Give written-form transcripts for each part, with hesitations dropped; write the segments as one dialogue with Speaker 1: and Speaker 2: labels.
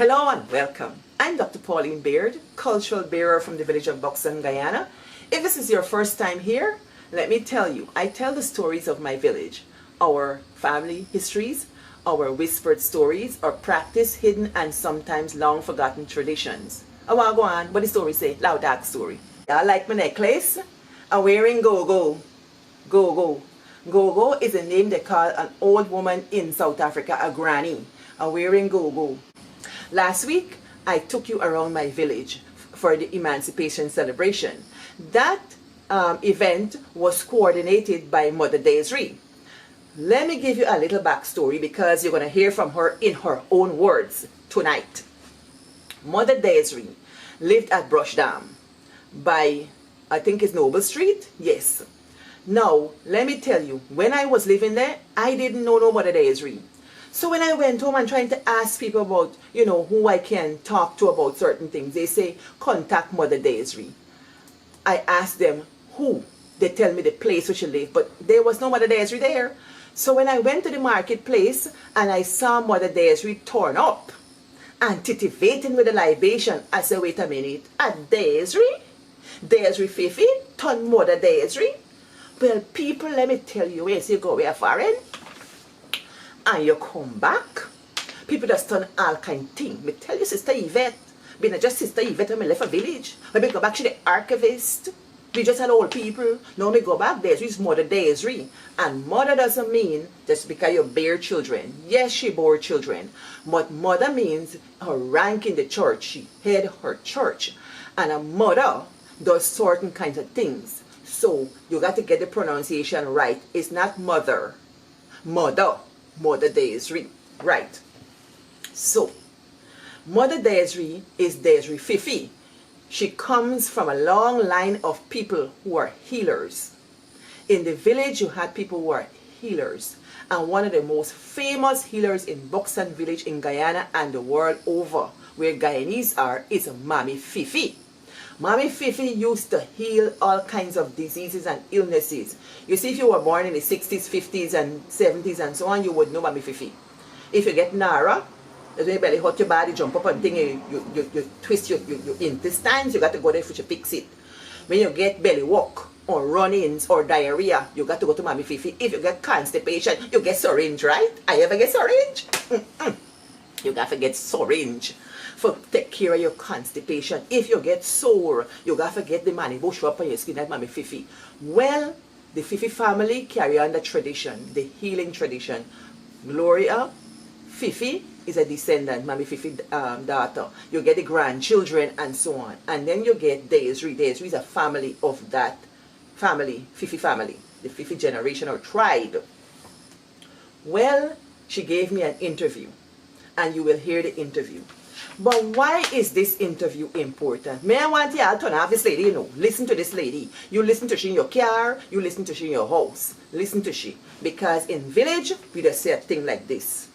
Speaker 1: Hello and welcome. I'm Dr. Pauline Baird, cultural bearer from the village of Buxton, Guyana. If this is your first time here, let me tell you, I tell the stories of my village, our family histories, our whispered stories, our practice, hidden and sometimes long forgotten traditions. I want to go on, what the story say? Loud dark story. I like my necklace. I'm wearing go-go. Go-go. Go-go is a name they call an old woman in South Africa, a granny. I'm wearing go-go. Last week, I took you around my village for the emancipation celebration. That event was coordinated by Mother Desiree. Let me give you a little backstory because you're going to hear from her in her own words tonight. Mother Desiree lived at Brush Dam by, I think it's Noble Street? Yes. Now, let me tell you, when I was living there, I didn't know no Mother Desiree. So when I went home and trying to ask people about, who I can talk to about certain things, they say, contact Mother Desiree. I asked them who. They tell me the place where she lived, but there was no Mother Desiree there. So when I went to the marketplace and I saw Mother Desiree torn up and titivating with a libation, I said, wait a minute, a Desiree? Desiree Fifi? Turn Mother Desiree? Well, people, let me tell you, as you go away foreign, and you come back, people just done all kind of things. Me tell you, Sister Yvette, being just Sister Yvette when me left a village. When me go back, she the archivist. We just had old people. Now me go back, Desiree's Mother Desiree. And mother doesn't mean just because you bear children. Yes, she bore children. But mother means her rank in the church. She head her church. And a mother does certain kinds of things. So you got to get the pronunciation right. It's not mother. Mother. Mother Desiree. Right. So, Mother Desiree is Desiree Fifi. She comes from a long line of people who are healers. In the village, you had people who are healers. And one of the most famous healers in Buxton village in Guyana and the world over, where Guyanese are, is Mommy Fifi. Mommy Fifi used to heal all kinds of diseases and illnesses. You see, if you were born in the 60s, 50s, and 70s, and so on, you would know Mommy Fifi. If you get Nara, that's when your belly hurt your body, jump up and thing, you twist your intestines, you got to go there to fix it. When you get belly walk, or run-ins, or diarrhea, you got to go to Mommy Fifi. If you get constipation, you get syringe, right? I ever get syringe? You got to get syringe for take care of your constipation. If you get sore, you got to get the money bush up on your skin like Mommy Fifi. Well, the Fifi family carry on the tradition, the healing tradition. Gloria Fifi is a descendant, Mommy Fifi daughter. You get the grandchildren and so on. And then you get Desiree. Desiree is a family of that family, Fifi family, the Fifi generation or tribe. Well, she gave me an interview, and you will hear the interview. But why is this interview important? May I want you all to have this lady, listen to this lady. You listen to she in your car, you listen to she in your house. Listen to she. Because in village, we just say a thing like this.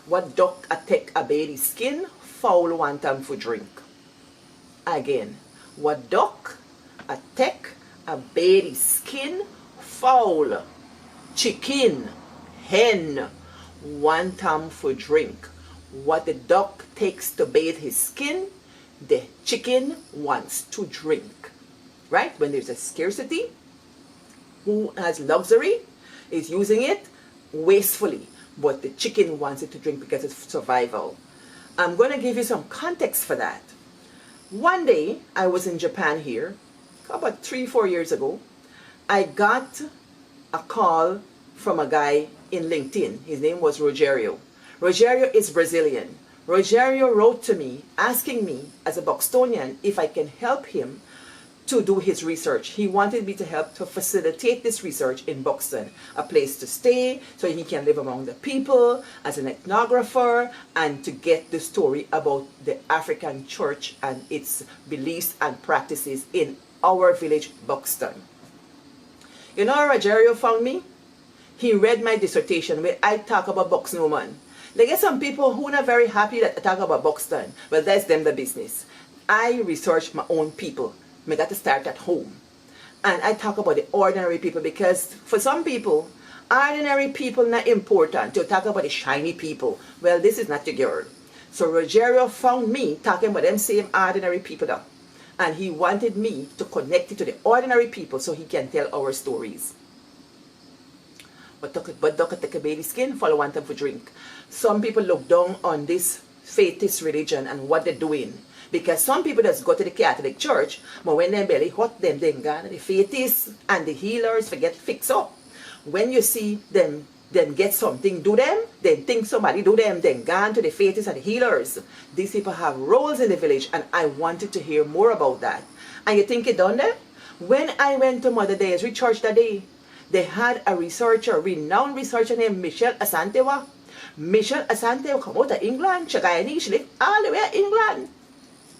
Speaker 1: What duck a-tek a baaede skin, fowl want them for drink. Again, what duck a-tek a baaede skin, fowl, chicken, hen, want them for drink. What the duck takes to bathe his skin, the chicken wants to drink. Right? When there's a scarcity, who has luxury is using it wastefully. But the chicken wants it to drink because it's survival. I'm going to give you some context for that. One day, I was in Japan here, about 3-4 years ago. I got a call from a guy in LinkedIn. His name was Rogerio. Rogerio is Brazilian. Rogerio wrote to me asking me as a Buxtonian if I can help him to do his research. He wanted me to help to facilitate this research in Buxton, a place to stay so he can live among the people as an ethnographer and to get the story about the African church and its beliefs and practices in our village, Buxton. You know how Rogerio found me? He read my dissertation where I talk about Buxton. There get some people who are not very happy that I talk about Buxton, but that's them the business. I research my own people. I got to start at home. And I talk about the ordinary people because for some people, ordinary people not important. To talk about the shiny people. Well, this is not your girl. So Rogerio found me talking about them same ordinary people though. And he wanted me to connect it to the ordinary people so he can tell our stories. But Dr. Take a baby skin, follow one time for drink. Some people look down on this faithist religion and what they're doing. Because some people just go to the Catholic Church, but when their belly hot, them then go to the faithists and the healers forget fix up. When you see them get something do them, then think somebody do them, then gone to the faithists and the healers. These people have roles in the village and I wanted to hear more about that. And you think it done that? When I went to Mother Desiree Church that day, they had a researcher, renowned researcher named Michelle Asantewa. Michelle Asantewa come out of England. She lived all the way in England.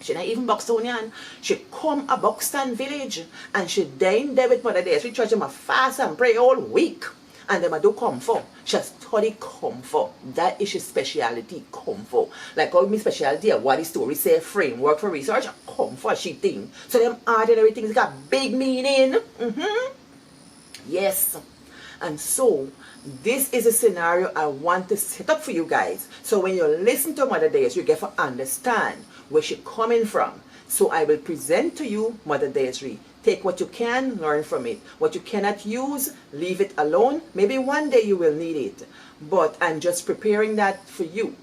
Speaker 1: She not even Buxtonian. She come a Buxton village and she dined there with Mother Desiree Church. Them a fast and pray all week. And them a do comfort. She study comfort. That is her speciality, comfort. Like all my specialty, what the story say, framework for research, comfort she think. So them ordinary things got big meaning. Yes. And so this is a scenario I want to set up for you guys. So when you listen to Mother Desiree, you get to understand where she's coming from. So I will present to you Mother Desiree. Take what you can, learn from it. What you cannot use, leave it alone. Maybe one day you will need it. But I'm just preparing that for you.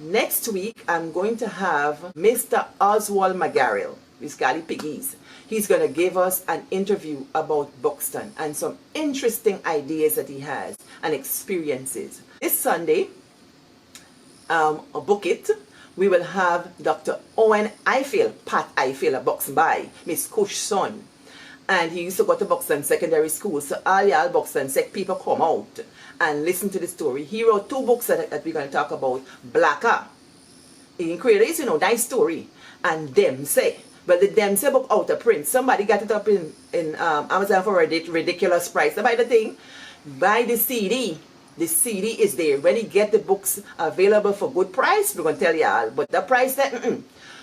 Speaker 1: Next week, I'm going to have Mr. Oswald McGarrell, with Gally Piggies. He's going to give us an interview about Buxton and some interesting ideas that he has and experiences. This Sunday, a book it, we will have Dr. Owen Ifill, Pat Ifill of Buxton by Miss Cush's son. And he used to go to Buxton Secondary School. So all y'all Buxton Sec people come out and listen to the story. He wrote 2 books that we're going to talk about. Blacker. He created, you know, nice story. And Them Say. But the Them Say book out of print. Somebody got it up in Amazon for a ridiculous price. Now buy the thing. Buy the CD. The CD is there. When you get the books available for good price, we're going to tell y'all. But the price that,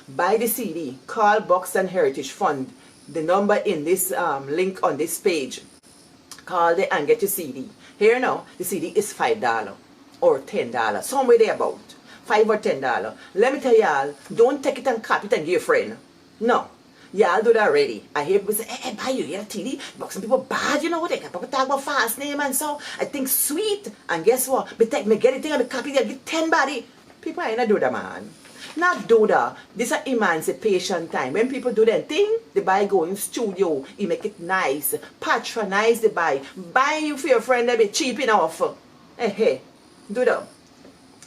Speaker 1: buy the CD. Call Buxton Heritage Fund. The number in this link on this page. Call it and get your CD. Here now, the CD is $5 or $10. Somewhere there about. $5 or $10. Let me tell y'all, don't take it and copy it and give your friend. No. Y'all do that already. I hear people say, hey, buy you a TD. But some people bad, you know what? They can talk about fast name and so. I think sweet. And guess what? Me get it and copy it, get 10 body. People ain't not do that, man. Not do that. This is emancipation time. When people do their thing, they buy go in studio. You make it nice. Patronize the buy. Buy you for your friend, they be cheap enough. Hey, do that.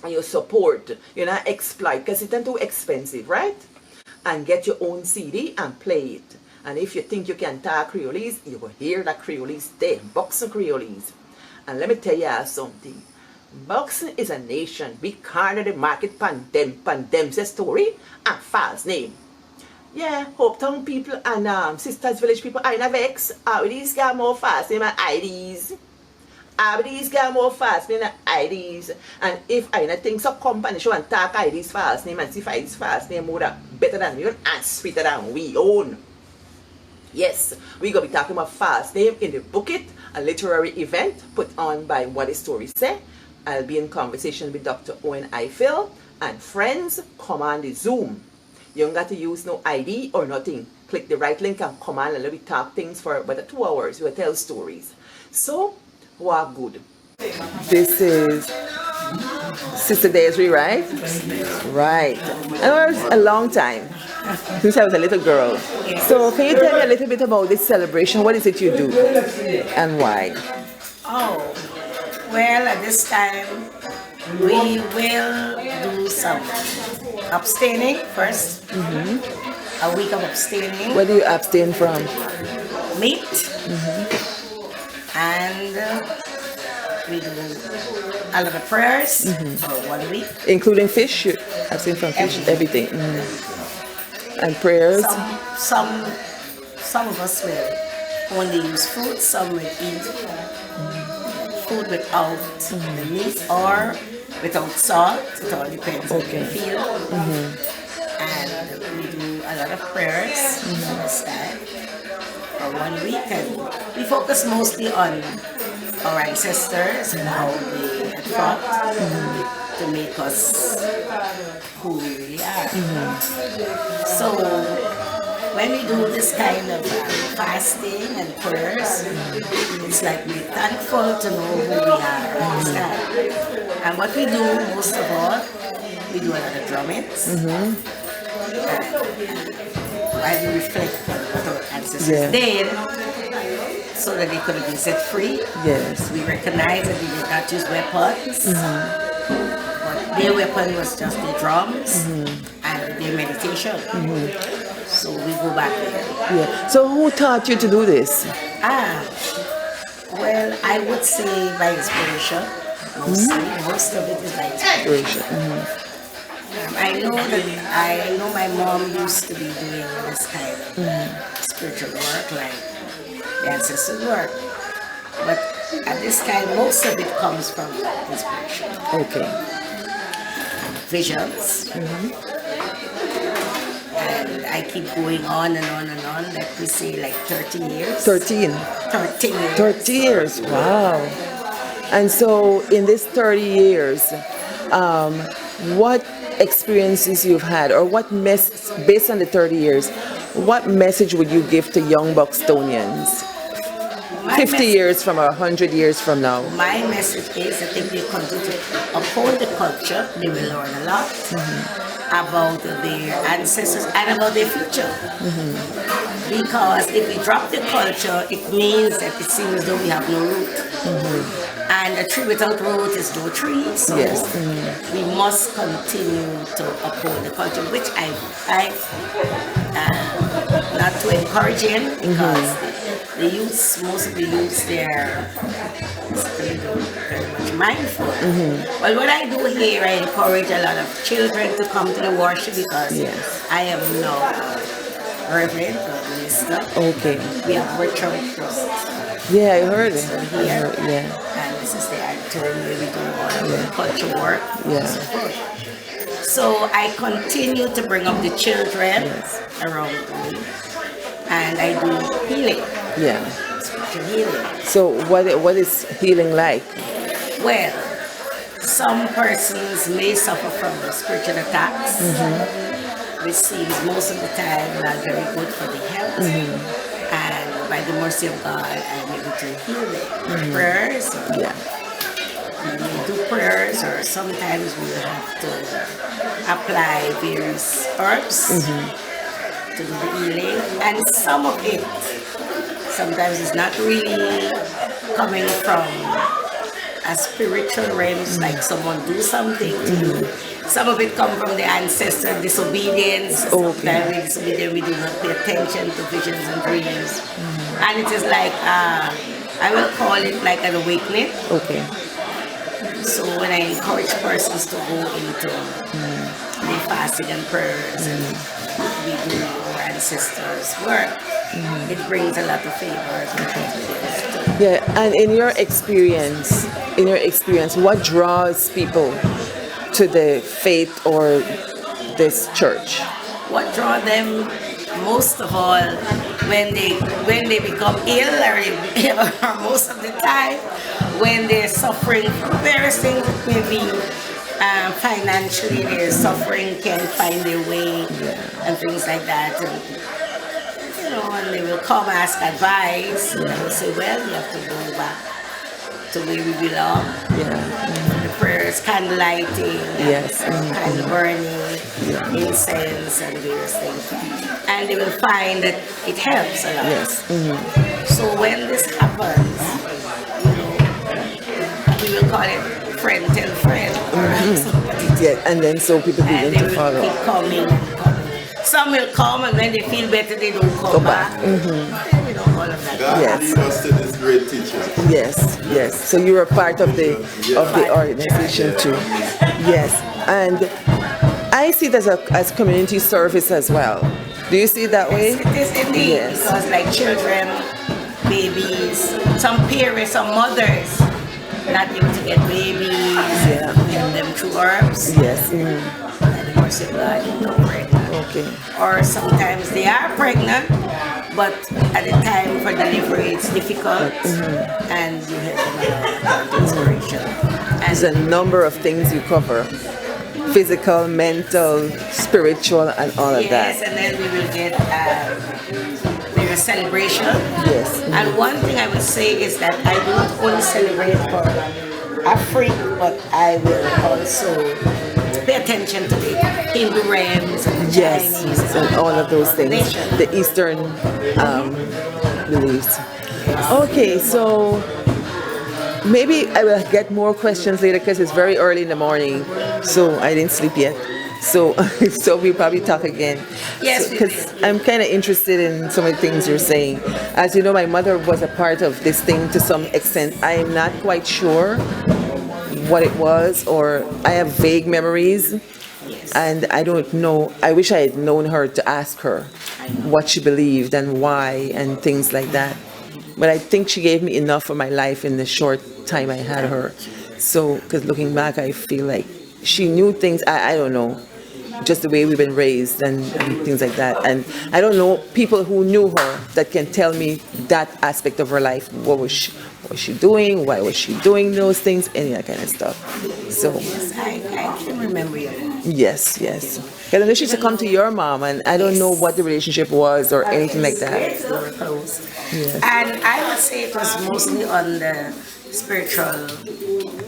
Speaker 1: And you support. You not exploit. Because it's not too expensive, right? And get your own CD and play it. And if you think you can talk Creolese, you will hear that Creolese there. Buxton Creolese. And let me tell you something. Buxton is a nation. We corner the market pandem's story and false name. Yeah, Hope Town people and Sisters Village people are in a vex. These got more fast name and IDs. These got more fast name and IDs. And if I think so company show and talk IDs fast name and see if IDs fast name more better than we own and sweeter than we own. Yes, we're going to be talking about fast name in the Book It, a literary event put on by What the Story Say. I'll be in conversation with Dr. Owen Ifill and friends. Come on the Zoom. You don't got to use no ID or nothing. Click the right link and come on and let me talk things for about 2 hours. We'll tell stories. So, what good. This is Sister Desiree, right? Right. I know it's a long time since I was a little girl. So can you tell me a little bit about this celebration? What is it you do and why?
Speaker 2: Oh, well, at this time we will do some abstaining first. A week of abstaining.
Speaker 1: What do you abstain from?
Speaker 2: Meat. And we do a lot of prayers for 1 week.
Speaker 1: Including fish? You abstain from fish, everything. And prayers?
Speaker 2: Some of us will only use fruit, some will eat food without the meat or without salt. It all depends on the feel. And we do a lot of prayers this time for 1 week. And we focus mostly on our ancestors and how they had fought to make us who we So when we do this kind of fasting and prayers, it's like we're thankful to know who we are. Understand? And what we do most of all, we do a lot of drummings. While we reflect on what our ancestors did, so that they could be set free.
Speaker 1: Yes.
Speaker 2: We recognize that they did not use weapons. But their weapon was just the drums and their meditation. So we go back there.
Speaker 1: Yeah. So who taught you to do this?
Speaker 2: Well, I would say by inspiration. Mostly. Most of it is by inspiration. I know my mom used to be doing this kind of spiritual work, like the ancestral work. But at this time, most of it comes from inspiration.
Speaker 1: Okay.
Speaker 2: Visions. And I keep going on and on and on, like we say, like 30 years.
Speaker 1: 13.
Speaker 2: 13 years.
Speaker 1: 30 years, wow. And so in this 30 years, what experiences you've had, or what based on the 30 years, what message would you give to young Buxtonians? 50 years from 100 years from now.
Speaker 2: My message is that if they continue to uphold the culture, they will learn a lot about their ancestors and about their future. Because if we drop the culture, it means that it seems as though we have no root. And a tree without root is no tree. So we must continue to uphold the culture, which I not to encourage him, because the youths, most of the youths, they're very much mindful. Well, what I do here, I encourage a lot of children to come to the worship, because I am now a reverend or minister.
Speaker 1: Okay.
Speaker 2: We have virtual trust.
Speaker 1: Yeah, I heard it.
Speaker 2: Here. And this is the auditorium where we do all of the culture work and so forth. So I continue to bring up the children around me, and I do healing. Spiritual healing.
Speaker 1: So what is healing like?
Speaker 2: Well, some persons may suffer from spiritual attacks, which seems most of the time not very good for the health. And by the mercy of God, I'm able to heal them. Prayers. We do prayers, or sometimes we have to apply various herbs to do the healing. And some of it, sometimes it's not really coming from a spiritual realms, like someone do something to you. Some of it comes from the ancestor disobedience. Sometimes we disobedient, we do not pay attention to visions and dreams. And it is like, I will call it like an awakening. So when I encourage persons to go into the fasting and prayers, and we do our ancestors' work, it brings a lot of favors.
Speaker 1: And in your experience, what draws people to the faith or this church?
Speaker 2: What draws them most of all, when they become ill, or most of the time when they're suffering from various things, maybe financially they're suffering, can't find their way, and things like that. And, and they will come ask advice, and I will say, well, you have to go back to where we belong. The prayers, candle lighting, candle burning, incense, and various things. And they will find that it helps a lot. So when this happens, we will call it friend tell friend.
Speaker 1: And then so people begin to follow.
Speaker 2: Keep coming. Some will come, and when they feel better, they don't come back. All of that.
Speaker 3: God lead us to this great teacher.
Speaker 1: So you're a part of the organization too. And I see it as community service as well. Do you see it that way?
Speaker 2: It is indeed, because like children, babies, some parents, some mothers not able to get babies, give them through herbs. And the mercy of God, pregnant. Or sometimes they are pregnant, but at the time for delivery it's difficult, and you have them inspiration.
Speaker 1: There's a number of things you cover physical, mental, spiritual, and all of
Speaker 2: Yes,
Speaker 1: that.
Speaker 2: and then we will get their celebration.
Speaker 1: Yes.
Speaker 2: And one thing I would say is that I do not only celebrate for Africa, but I will also pay attention to the Hindu realms and the
Speaker 1: Yes,
Speaker 2: Chinese
Speaker 1: and all of those things.
Speaker 2: nation.
Speaker 1: The Eastern beliefs. Okay, so maybe I will get more questions later because it's very early in the morning, so I didn't sleep yet. So, so we'll probably talk again.
Speaker 2: Yes, we
Speaker 1: Because
Speaker 2: will.
Speaker 1: I'm kind of interested in some of the things you're saying. As you know, my mother was a part of this thing to some extent. I am not quite sure what it was, or I have vague memories. And I don't know, I wish I had known her to ask her what she believed and why and things like that. But I think she gave me enough for my life in the short time I had her. So, because looking back, I feel like she knew things, I don't know, just the way we've been raised and things like that. And I don't know people who knew her that can tell me that aspect of her life. What was she doing? Why was she doing those things? Any of that kind of stuff. So,
Speaker 2: I can remember you.
Speaker 1: yes. Because I know she used to come to your mom, and I don't know what the relationship was or anything like that.
Speaker 2: Yes, they were close.
Speaker 1: Yes.
Speaker 2: And I would say it was mostly on the spiritual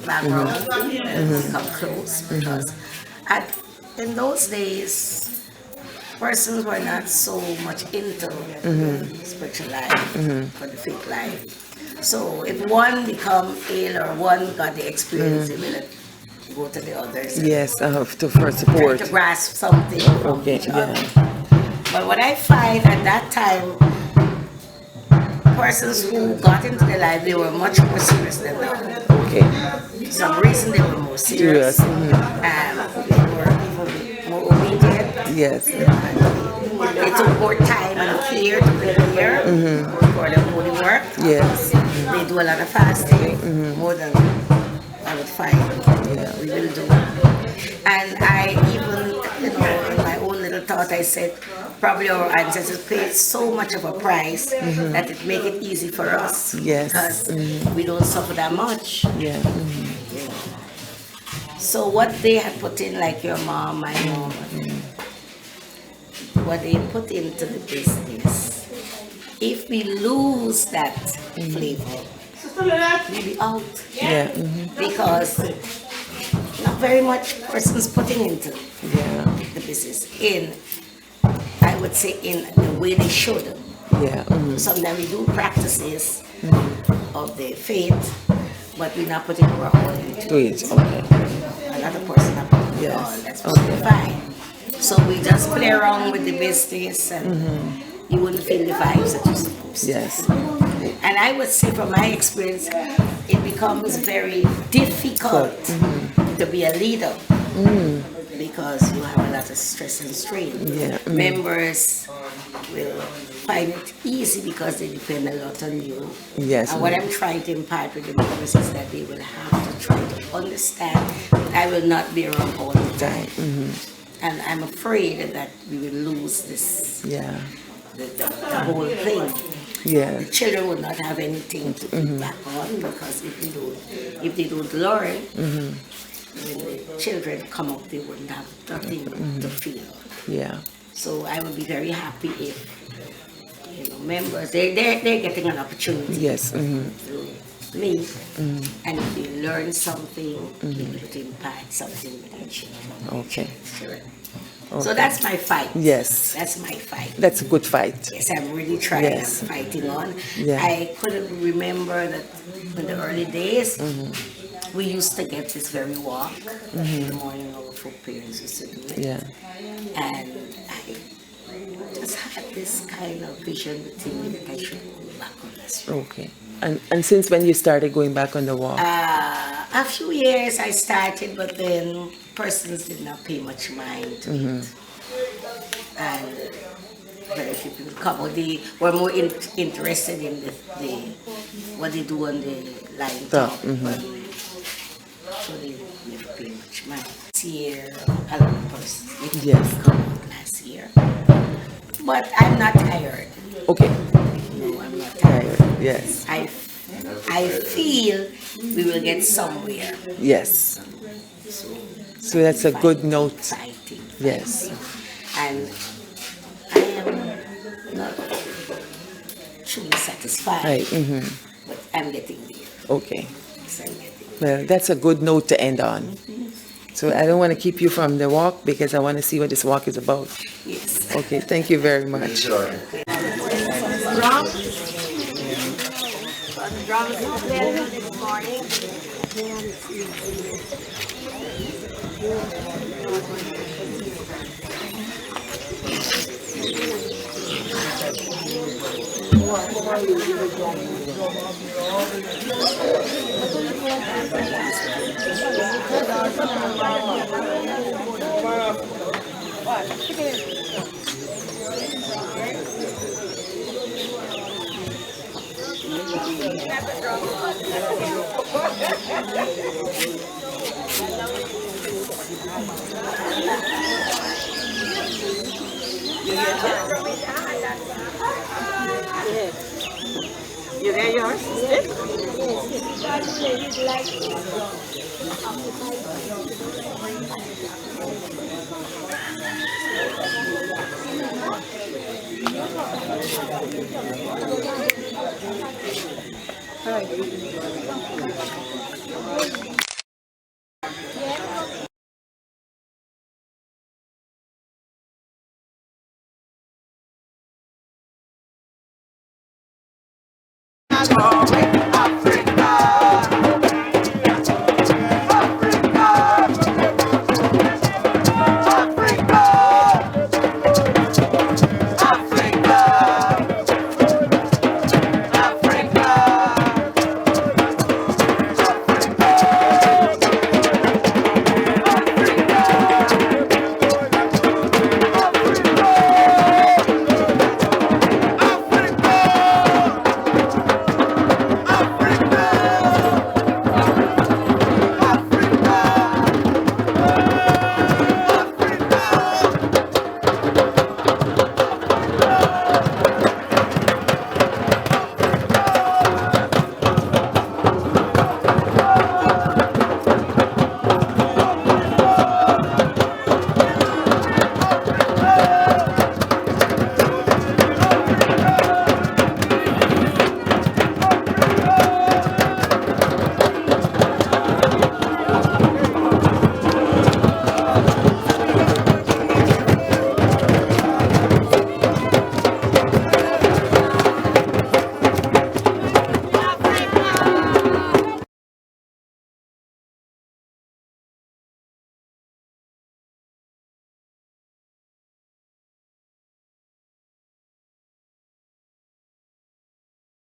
Speaker 2: background that we become close, because in those days, persons were not so much into spiritual life or the faith life. So if one become ill or one got the experience, they will go to the others.
Speaker 1: Yes, for support.
Speaker 2: To grasp something from
Speaker 1: Okay,
Speaker 2: each
Speaker 1: yeah.
Speaker 2: other. But what I find at that time, persons who got into their life, they were much more serious than now.
Speaker 1: Okay.
Speaker 2: For some reason, they were more serious.
Speaker 1: Serious,
Speaker 2: They were even more obedient.
Speaker 1: Yes.
Speaker 2: They took more time and care to prepare for the holy work.
Speaker 1: Yes.
Speaker 2: They do a lot of fasting, more than I would find we will do. And I even, in my own little thought, I said, probably our ancestors paid so much of a price that it make it easy for us.
Speaker 1: Yes.
Speaker 2: Because we don't suffer that much.
Speaker 1: Yeah.
Speaker 2: So what they had put in, like your mom, my mom, what they put into the business, if we lose that flavor, we'll be out.
Speaker 1: Yeah.
Speaker 2: Because not very much persons putting into
Speaker 1: Yeah.
Speaker 2: the business in, I would say, in the way they should.
Speaker 1: Yeah.
Speaker 2: Sometimes we do practices of the faith, but we're not putting our all into it.
Speaker 1: Sweet. Okay.
Speaker 2: Another person not putting it all.
Speaker 1: Yes.
Speaker 2: That's fine. So we just play around with the business, and you wouldn't feel the vibes that you're supposed to.
Speaker 1: Yes.
Speaker 2: And I would say from my experience, it becomes very difficult to be a leader because you have a lot of stress and strain.
Speaker 1: Yeah.
Speaker 2: Members will find it easy because they depend a lot on you.
Speaker 1: Yes.
Speaker 2: And what I'm trying to impart with the members is that they will have to try to understand that I will not be around all the time. And I'm afraid that we will lose this,
Speaker 1: Yeah.
Speaker 2: the whole thing.
Speaker 1: Yeah.
Speaker 2: The children will not have anything to feed back on, because if they don't learn, when the children come up, they wouldn't have nothing to feel.
Speaker 1: Yeah.
Speaker 2: So I would be very happy if members they're getting an opportunity
Speaker 1: Yes.
Speaker 2: to meet, and if they learn something, they will impact something with their children.
Speaker 1: Okay.
Speaker 2: Sure. So that's my fight.
Speaker 1: Yes.
Speaker 2: That's my fight.
Speaker 1: That's a good fight.
Speaker 2: Yes, I'm really trying.
Speaker 1: Yes.
Speaker 2: I'm fighting on.
Speaker 1: Yeah.
Speaker 2: I couldn't remember that in the early days, we used to get this very walk in the morning. Our folk parents used to do it.
Speaker 1: Yeah.
Speaker 2: And I just had this kind of vision within me that I should go back on this road.
Speaker 1: Okay. And since when you started going back on the walk?
Speaker 2: A few years I started, but then persons did not pay much mind to it. And very few people come, or they were more interested in the what they do on the line top. So they never pay much mind. Last year, a lot of persons didn't come out last year. But I'm not tired.
Speaker 1: Okay.
Speaker 2: No, I'm not tired.
Speaker 1: Yes.
Speaker 2: I feel we will get somewhere.
Speaker 1: Yes.
Speaker 2: So
Speaker 1: So that's a good note.
Speaker 2: Fighting.
Speaker 1: Yes.
Speaker 2: And I am not truly satisfied,
Speaker 1: Right.
Speaker 2: but I'm getting there.
Speaker 1: Okay.
Speaker 2: Yes, I'm getting
Speaker 1: Well, that's a good note to end on. So I don't want to keep you from the walk because I want to see what this walk is about.
Speaker 2: there. Yes.
Speaker 1: Okay. Thank you very much.
Speaker 3: Enjoy.
Speaker 1: You get yours?